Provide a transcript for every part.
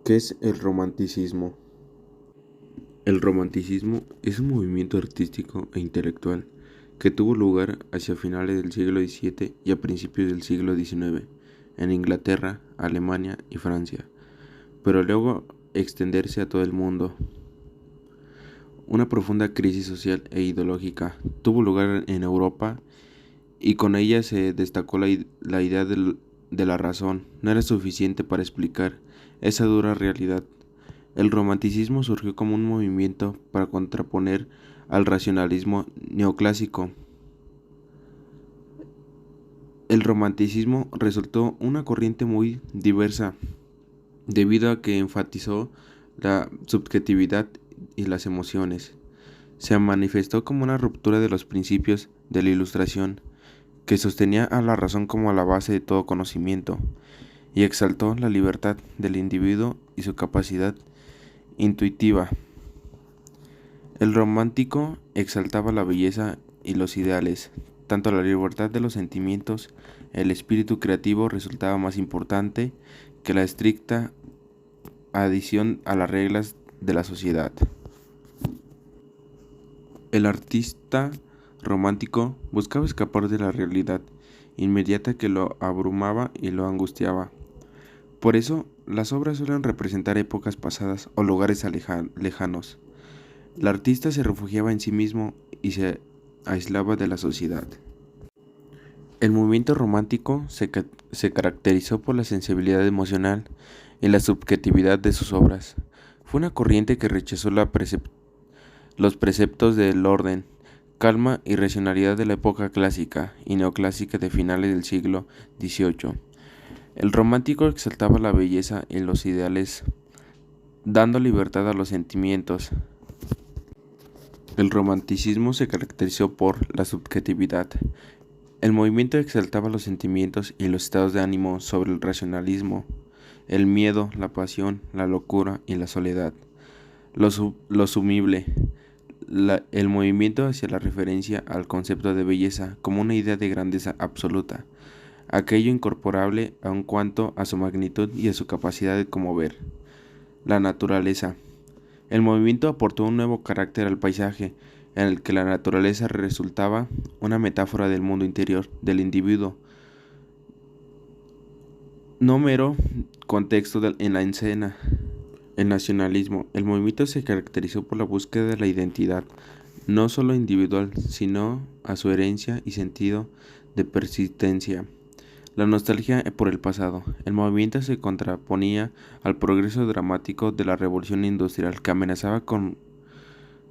¿Qué es el romanticismo? El romanticismo es un movimiento artístico e intelectual que tuvo lugar hacia finales del siglo XVII y a principios del siglo XIX en Inglaterra, Alemania y Francia, pero luego extenderse a todo el mundo. Una profunda crisis social e ideológica tuvo lugar en Europa y con ella se destacó la idea de la razón no era suficiente para explicar esa dura realidad. El romanticismo surgió como un movimiento para contraponer al racionalismo neoclásico. El romanticismo resultó una corriente muy diversa debido a que enfatizó la subjetividad y las emociones. Se manifestó como una ruptura de los principios de la Ilustración, que sostenía a la razón como la base de todo conocimiento, y exaltó la libertad del individuo y su capacidad intuitiva. El romántico exaltaba la belleza y los ideales, tanto la libertad de los sentimientos, el espíritu creativo resultaba más importante que la estricta adición a las reglas de la sociedad. El artista romántico buscaba escapar de la realidad inmediata que lo abrumaba y lo angustiaba. Por eso, las obras suelen representar épocas pasadas o lugares lejanos. El artista se refugiaba en sí mismo y se aislaba de la sociedad. El movimiento romántico se caracterizó por la sensibilidad emocional y la subjetividad de sus obras. Fue una corriente que rechazó los preceptos del orden, calma y racionalidad de la época clásica y neoclásica de finales del siglo XVIII. El romántico exaltaba la belleza y los ideales, dando libertad a los sentimientos. El romanticismo se caracterizó por la subjetividad. El movimiento exaltaba los sentimientos y los estados de ánimo sobre el racionalismo, el miedo, la pasión, la locura y la soledad. Lo sumible, el movimiento hacia la referencia al concepto de belleza como una idea de grandeza absoluta, aquello incorporable aun cuanto a su magnitud y a su capacidad de conmover. La naturaleza. El movimiento aportó un nuevo carácter al paisaje, en el que la naturaleza resultaba una metáfora del mundo interior del individuo, no mero contexto en la escena. El nacionalismo. El movimiento se caracterizó por la búsqueda de la identidad, no solo individual, sino a su herencia y sentido de persistencia. La nostalgia por el pasado. El movimiento se contraponía al progreso dramático de la revolución industrial que amenazaba con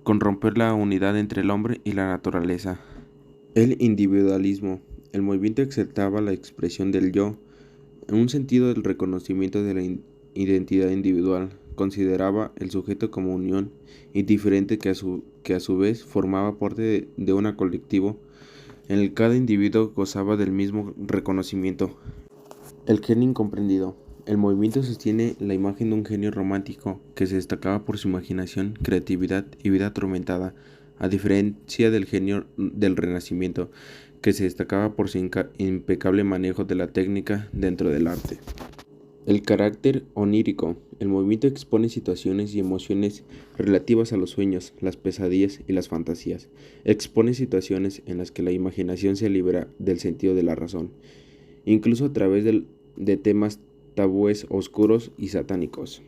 romper la unidad entre el hombre y la naturaleza. El individualismo. El movimiento exaltaba la expresión del yo, en un sentido del reconocimiento de la identidad individual. Consideraba el sujeto como unión indiferente que a su vez formaba parte de un colectivo en el que cada individuo gozaba del mismo reconocimiento. El genio incomprendido. El movimiento sostiene la imagen de un genio romántico que se destacaba por su imaginación, creatividad y vida atormentada, a diferencia del genio del Renacimiento, que se destacaba por su impecable manejo de la técnica dentro del arte. El carácter onírico. El movimiento expone situaciones y emociones relativas a los sueños, las pesadillas y las fantasías. Expone situaciones en las que la imaginación se libera del sentido de la razón, incluso a través de temas tabúes oscuros y satánicos.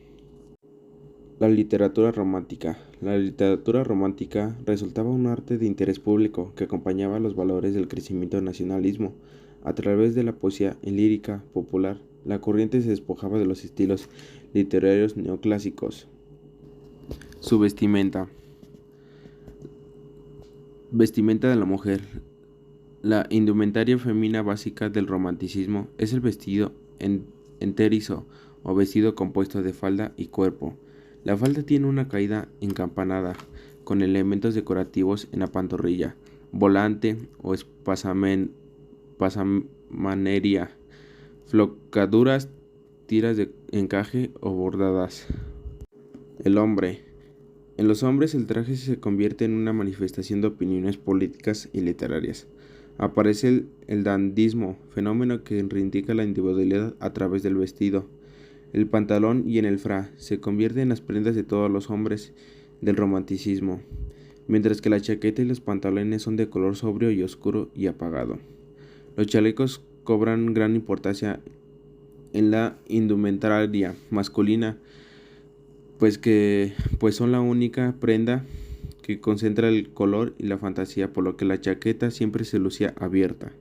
La literatura romántica. La literatura romántica resultaba un arte de interés público que acompañaba los valores del crecimiento del nacionalismo. A través de la poesía lírica popular, la corriente se despojaba de los estilos literarios neoclásicos. Su vestimenta. Vestimenta de la mujer. La indumentaria femenina básica del romanticismo es el vestido enterizo o vestido compuesto de falda y cuerpo. La falda tiene una caída encampanada, con elementos decorativos en la pantorrilla, volante o pasamanería, flocaduras, tiras de encaje o bordadas. El hombre. En los hombres el traje se convierte en una manifestación de opiniones políticas y literarias. Aparece el dandismo, fenómeno que reivindica la individualidad a través del vestido. el pantalón y en el fra. Se convierten en las prendas de todos los hombres del romanticismo, mientras que la chaqueta y los pantalones son de color sobrio y oscuro y apagado. Los chalecos cobran gran importancia en la indumentaria masculina, pues son la única prenda que concentra el color y la fantasía, por lo que la chaqueta siempre se lucía abierta.